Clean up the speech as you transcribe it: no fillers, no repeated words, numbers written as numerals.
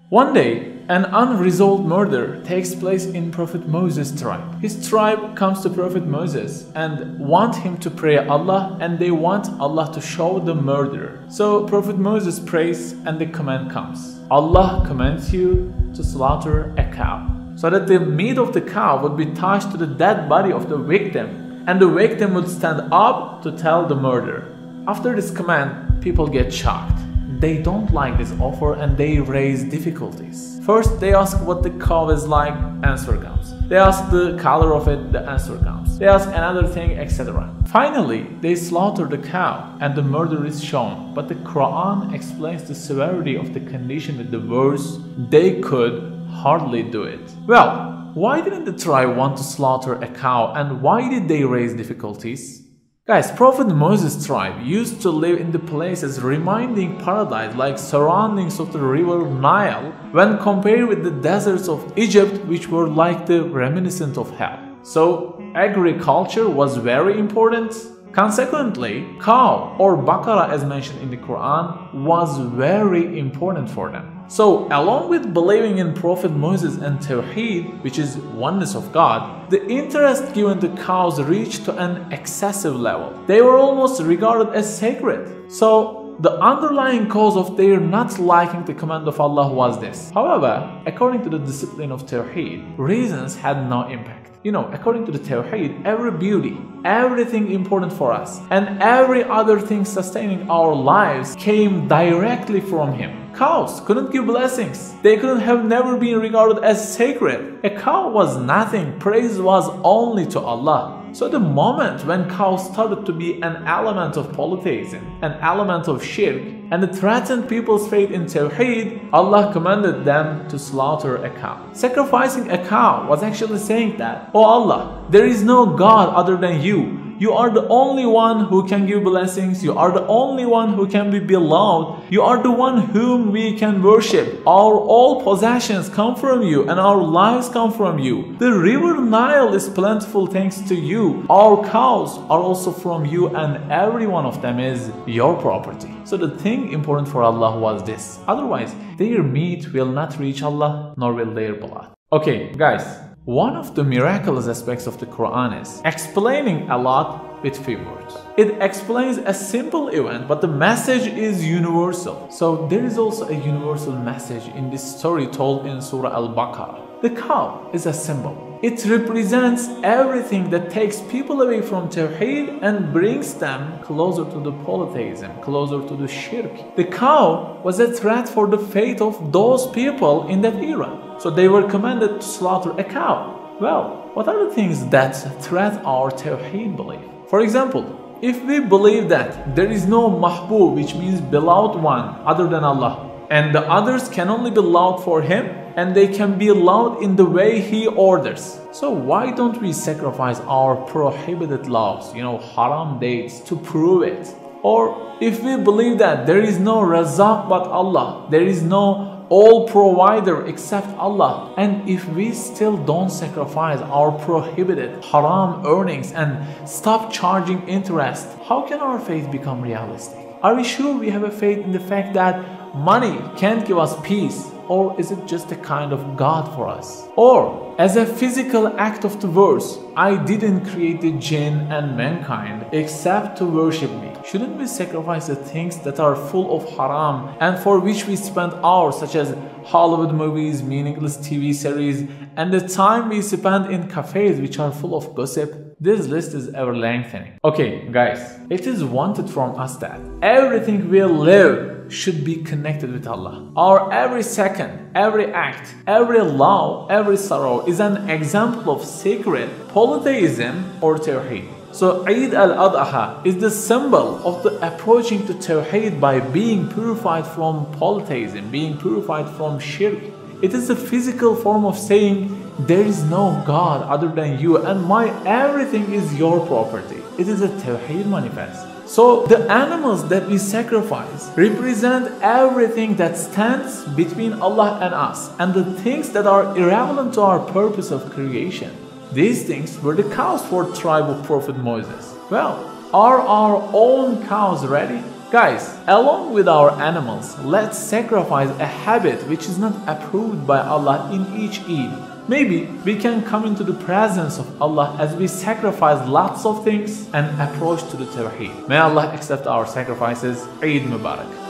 One day, an unresolved murder takes place in Prophet Moses' tribe. His tribe comes to Prophet Moses and want him to pray Allah, and they want Allah to show the murderer. So Prophet Moses prays and the command comes. Allah commands you to slaughter a cow, so that the meat of the cow would be touched to the dead body of the victim, and the victim would stand up to tell the murderer. After this command, people get shocked. They don't like this offer and they raise difficulties. First, they ask what the cow is like, answer comes. They ask the color of it, the answer comes. They ask another thing, etc. Finally, they slaughter the cow and the murder is shown. But the Quran explains the severity of the condition with the verse, they could hardly do it. Well, why didn't the tribe want to slaughter a cow, and why did they raise difficulties? Guys, Prophet Moses' tribe used to live in the places reminding paradise, like surroundings of the river Nile, when compared with the deserts of Egypt, which were like the reminiscent of hell. So agriculture was very important. Consequently, cow or bakara, as mentioned in the Quran, was very important for them. So, along with believing in Prophet Moses and Tawheed, which is oneness of God, the interest given to cows reached to an excessive level. They were almost regarded as sacred. So, the underlying cause of their not liking the command of Allah was this. However, according to the discipline of Tawheed, reasons had no impact. You know, according to the Tawheed, every beauty, everything important for us, and every other thing sustaining our lives came directly from Him. Cows couldn't give blessings. They couldn't have never been regarded as sacred. A cow was nothing. Praise was only to Allah. So the moment when cows started to be an element of polytheism, an element of shirk, and it threatened people's faith in Tawheed, Allah commanded them to slaughter a cow. Sacrificing a cow was actually saying that, "Oh Allah, there is no God other than you. You are the only one who can give blessings. You are the only one who can be beloved. You are the one whom we can worship. Our all possessions come from you and our lives come from you. The river Nile is plentiful thanks to you. Our cows are also from you and every one of them is your property." So the thing important for Allah was this. Otherwise, their meat will not reach Allah, nor will their blood. Okay, guys. One of the miraculous aspects of the Quran is explaining a lot with few words. It explains a simple event, but the message is universal. So there is also a universal message in this story told in Surah Al-Baqarah. The cow is a symbol. It represents everything that takes people away from Tawheed and brings them closer to the polytheism, closer to the shirk. The cow was a threat for the faith of those people in that era. So they were commanded to slaughter a cow. Well, what are the things that threat our Tawheed belief? For example, if we believe that there is no mahbub, which means beloved one, other than Allah, and the others can only be loved for Him, and they can be loved in the way He orders. So why don't we sacrifice our prohibited loves, haram dates, to prove it? Or if we believe that there is no Razak but Allah, there is no all provider except Allah, and if we still don't sacrifice our prohibited haram earnings and stop charging interest, how can our faith become realistic? Are we sure we have a faith in the fact that money can't give us peace? Or is it just a kind of God for us? Or, as a physical act of the verse, I didn't create the jinn and mankind except to worship me. Shouldn't we sacrifice the things that are full of haram and for which we spend hours, such as Hollywood movies, meaningless TV series, and the time we spend in cafes which are full of gossip? This list is ever lengthening. Okay, guys, it is wanted from us that everything we live should be connected with Allah. Our every second, every act, every love, every sorrow is an example of sacred polytheism or Tawheed. So Eid al-Adha is the symbol of the approaching to Tawheed by being purified from polytheism, being purified from shirk. It is a physical form of saying, there is no God other than you and my everything is your property. It is a Tawheed manifest. So the animals that we sacrifice represent everything that stands between Allah and us and the things that are irrelevant to our purpose of creation. These things were the cows for the tribe of Prophet Moses. Well, are our own cows ready? Guys, along with our animals, let's sacrifice a habit which is not approved by Allah in each Eid. Maybe we can come into the presence of Allah as we sacrifice lots of things and approach to the Tawheed. May Allah accept our sacrifices. Eid Mubarak.